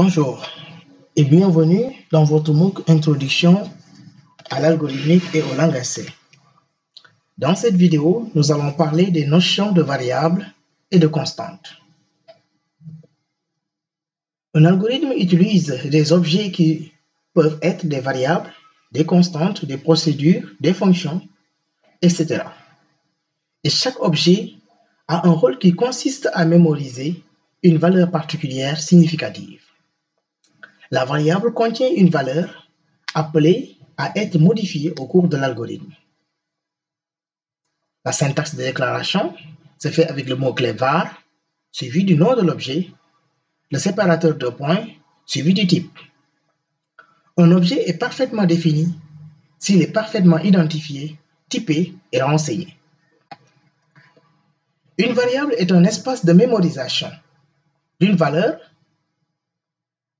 Bonjour et bienvenue dans votre MOOC Introduction à l'algorithmique et aux langues C. Dans cette vidéo, nous allons parler des notions de variables et de constantes. Un algorithme utilise des objets qui peuvent être des variables, des constantes, des procédures, des fonctions, etc. Et chaque objet a un rôle qui consiste à mémoriser une valeur particulière significative. La variable contient une valeur appelée à être modifiée au cours de l'algorithme. La syntaxe de déclaration se fait avec le mot-clé var, suivi du nom de l'objet, le séparateur de points, suivi du type. Un objet est parfaitement défini s'il est parfaitement identifié, typé et renseigné. Une variable est un espace de mémorisation d'une valeur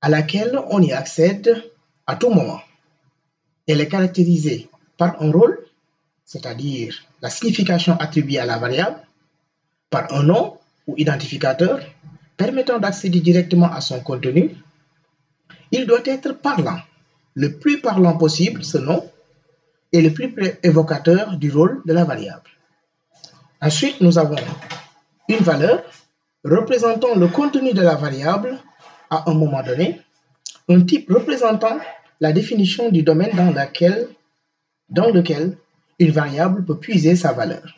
à laquelle on y accède à tout moment. Elle est caractérisée par un rôle, c'est-à-dire la signification attribuée à la variable, par un nom ou identificateur permettant d'accéder directement à son contenu. Il doit être parlant, le plus parlant possible ce nom, et le plus évocateur du rôle de la variable. Ensuite, nous avons une valeur représentant le contenu de la variable à un moment donné, un type représentant la définition du domaine dans lequel une variable peut puiser sa valeur.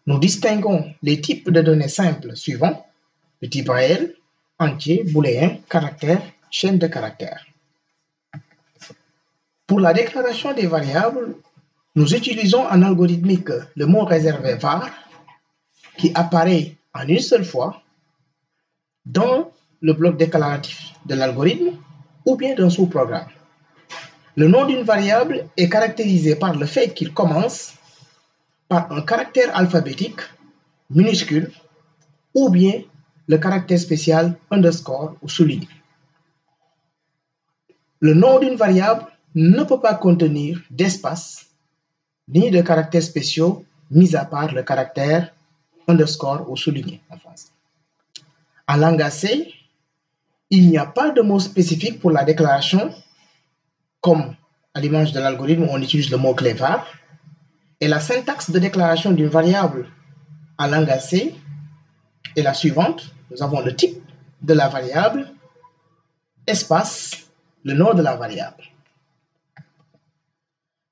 Nous distinguons les types de données simples suivants: le type réel, entier, booléen, caractère, chaîne de caractères. Pour la déclaration des variables, nous utilisons en algorithmique le mot réservé var qui apparaît en une seule fois dans le bloc déclaratif de l'algorithme ou bien d'un sous-programme. Le nom d'une variable est caractérisé par le fait qu'il commence par un caractère alphabétique minuscule ou bien le caractère spécial underscore ou souligné. Le nom d'une variable ne peut pas contenir d'espace ni de caractères spéciaux, mis à part le caractère underscore ou souligné en français. En langue C, il n'y a pas de mot spécifique pour la déclaration, comme à l'image de l'algorithme, on utilise le mot-clé var, et la syntaxe de déclaration d'une variable en langue C est la suivante. Nous avons le type de la variable, espace, le nom de la variable.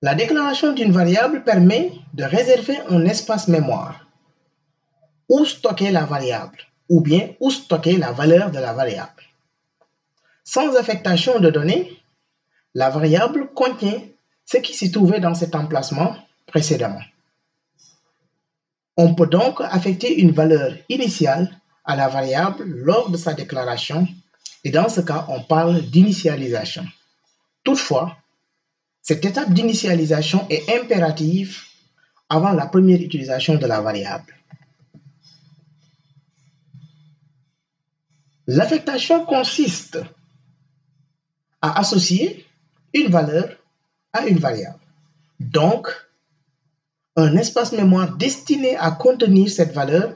La déclaration d'une variable permet de réserver un espace mémoire où stocker la variable ou bien où stocker la valeur de la variable. Sans affectation de données, la variable contient ce qui s'y trouvait dans cet emplacement précédemment. On peut donc affecter une valeur initiale à la variable lors de sa déclaration et dans ce cas, on parle d'initialisation. Toutefois, cette étape d'initialisation est impérative avant la première utilisation de la variable. L'affectation consiste à associer une valeur à une variable. Donc, un espace mémoire destiné à contenir cette valeur.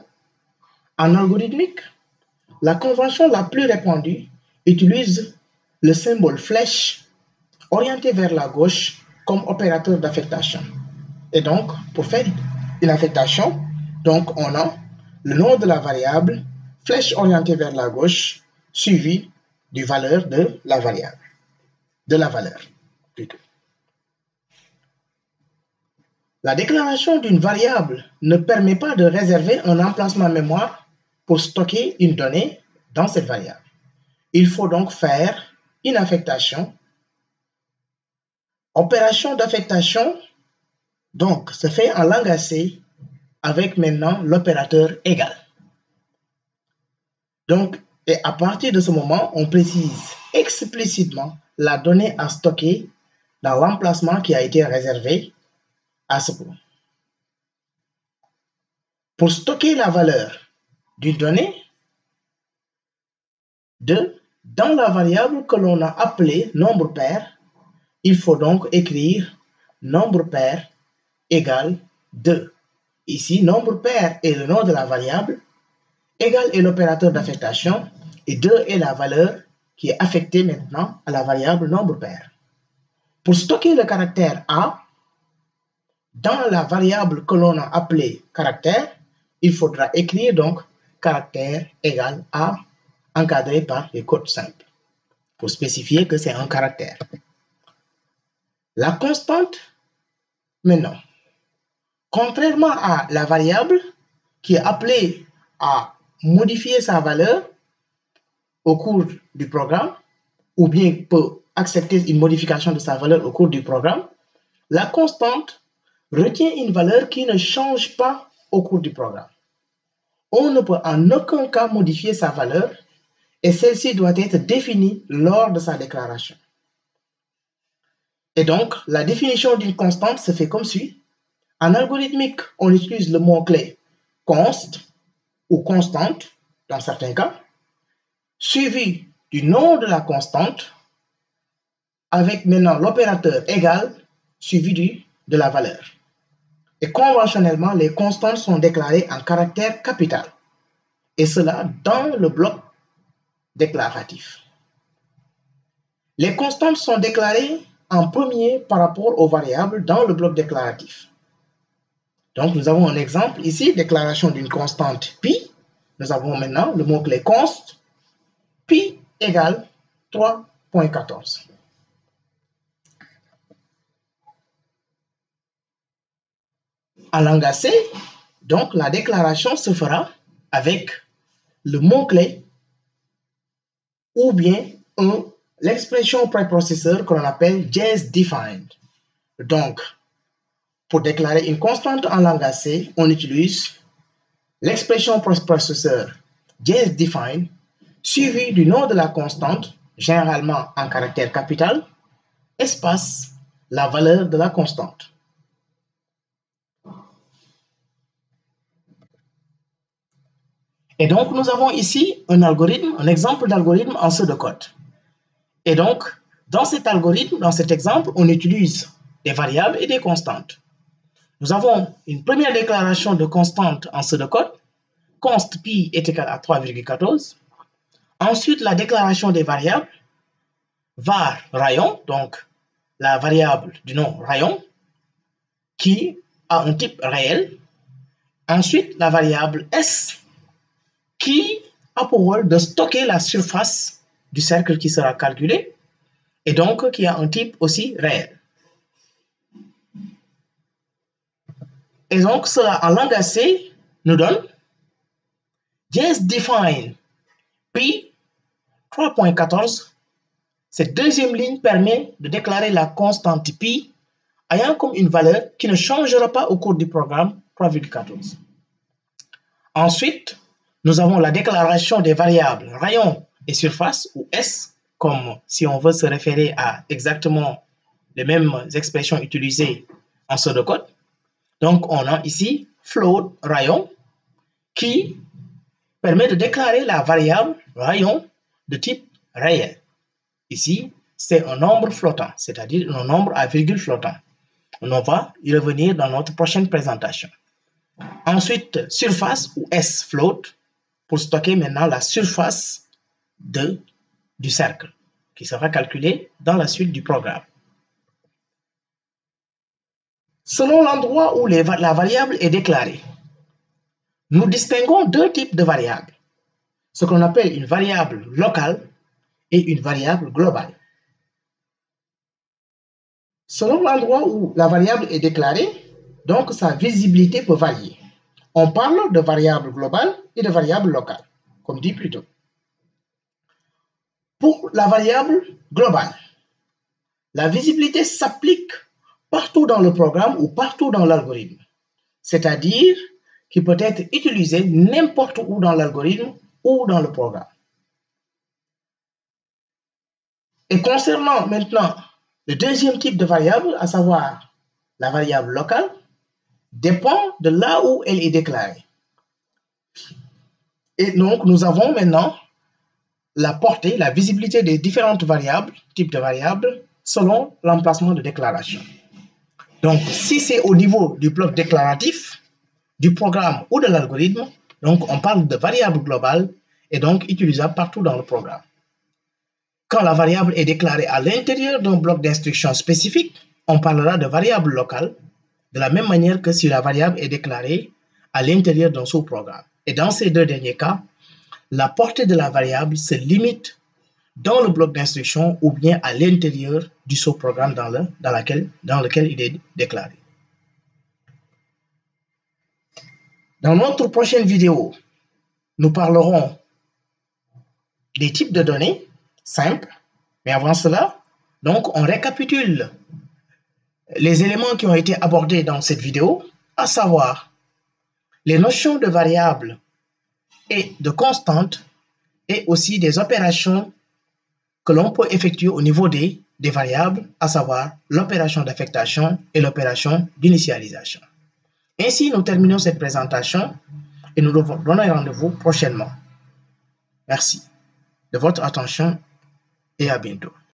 En algorithmique, la convention la plus répandue utilise le symbole flèche orienté vers la gauche comme opérateur d'affectation. Et donc, pour faire une affectation, donc on a le nom de la variable, flèche orientée vers la gauche, suivi du valeur de la variable, de la valeur plutôt. La déclaration d'une variable ne permet pas de réserver un emplacement mémoire pour stocker une donnée dans cette variable. Il faut donc faire une affectation. Opération d'affectation donc se fait en langue C avec maintenant l'opérateur égal. Donc, et à partir de ce moment, on précise explicitement la donnée à stocker dans l'emplacement qui a été réservé à ce point. Pour stocker la valeur d'une donnée, dans la variable que l'on a appelée nombre pair, il faut donc écrire nombre pair égale 2. Ici, nombre pair est le nom de la variable, égal est l'opérateur d'affectation et 2 est la valeur qui est affecté maintenant à la variable nombre pair. Pour stocker le caractère A, dans la variable que l'on a appelée caractère, il faudra écrire donc caractère égale A encadré par les codes simples pour spécifier que c'est un caractère. La constante, maintenant, contrairement à la variable qui est appelée à modifier sa valeur au cours du programme, ou bien peut accepter une modification de sa valeur au cours du programme, la constante retient une valeur qui ne change pas au cours du programme. On ne peut en aucun cas modifier sa valeur et celle-ci doit être définie lors de sa déclaration. Et donc, la définition d'une constante se fait comme suit. En algorithmique, on utilise le mot-clé const ou constante, dans certains cas, suivi du nom de la constante, avec maintenant l'opérateur égal, suivi de la valeur. Et conventionnellement, les constantes sont déclarées en caractère capital, et cela dans le bloc déclaratif. Les constantes sont déclarées en premier par rapport aux variables dans le bloc déclaratif. Donc, nous avons un exemple ici, déclaration d'une constante pi. Nous avons maintenant le mot-clé const, pi égale 3.14. En langage C, donc la déclaration se fera avec le mot-clé ou bien l'expression préprocesseur que l'on appelle JSDefined. Donc, pour déclarer une constante en langage C, on utilise l'expression préprocesseur JSDefined suivi du nom de la constante, généralement en caractère capital, espace la valeur de la constante. Et donc, nous avons ici un algorithme, un exemple d'algorithme en pseudocode. Et donc, dans cet algorithme, dans cet exemple, on utilise des variables et des constantes. Nous avons une première déclaration de constante en pseudocode. Const pi est égal à 3,14. Ensuite, la déclaration des variables. Var rayon, donc la variable du nom rayon, qui a un type réel. Ensuite, la variable S, qui a pour rôle de stocker la surface du cercle qui sera calculé, et donc qui a un type aussi réel. Et donc, cela en langage C nous donne JSDefine pi 3.14. Cette deuxième ligne permet de déclarer la constante pi ayant comme une valeur qui ne changera pas au cours du programme 3,14. Ensuite, nous avons la déclaration des variables rayon et surface, ou S, comme si on veut se référer à exactement les mêmes expressions utilisées en pseudocode. Donc, on a ici float rayon qui permet de déclarer la variable rayon de type réel. Ici, c'est un nombre flottant, c'est-à-dire un nombre à virgule flottant. On va y revenir dans notre prochaine présentation. Ensuite, surface ou S float pour stocker maintenant la surface du cercle qui sera calculée dans la suite du programme. Selon l'endroit où la variable est déclarée, nous distinguons deux types de variables, ce qu'on appelle une variable locale et une variable globale. Selon l'endroit où la variable est déclarée, donc sa visibilité peut varier. On parle de variable globale et de variable locale, comme dit plus tôt. Pour la variable globale, la visibilité s'applique partout dans le programme ou partout dans l'algorithme, c'est-à-dire qu'il peut être utilisé n'importe où dans l'algorithme ou dans le programme. Et concernant maintenant le deuxième type de variable, à savoir la variable locale, dépend de là où elle est déclarée. Et donc, nous avons maintenant la portée, la visibilité des différentes variables, types de variables, selon l'emplacement de déclaration. Donc, si c'est au niveau du bloc déclaratif, du programme ou de l'algorithme, donc on parle de variable globale et donc utilisable partout dans le programme. Quand la variable est déclarée à l'intérieur d'un bloc d'instruction spécifique, on parlera de variable locale, de la même manière que si la variable est déclarée à l'intérieur d'un sous-programme. Et dans ces deux derniers cas, la portée de la variable se limite dans le bloc d'instruction ou bien à l'intérieur du sous-programme dans lequel il est déclaré. Dans notre prochaine vidéo, nous parlerons des types de données simples, mais avant cela, donc on récapitule les éléments qui ont été abordés dans cette vidéo, à savoir les notions de variables et de constantes et aussi des opérations que l'on peut effectuer au niveau des variables, à savoir l'opération d'affectation et l'opération d'initialisation. Ainsi, nous terminons cette présentation et nous devons donner rendez-vous prochainement. Merci de votre attention et à bientôt.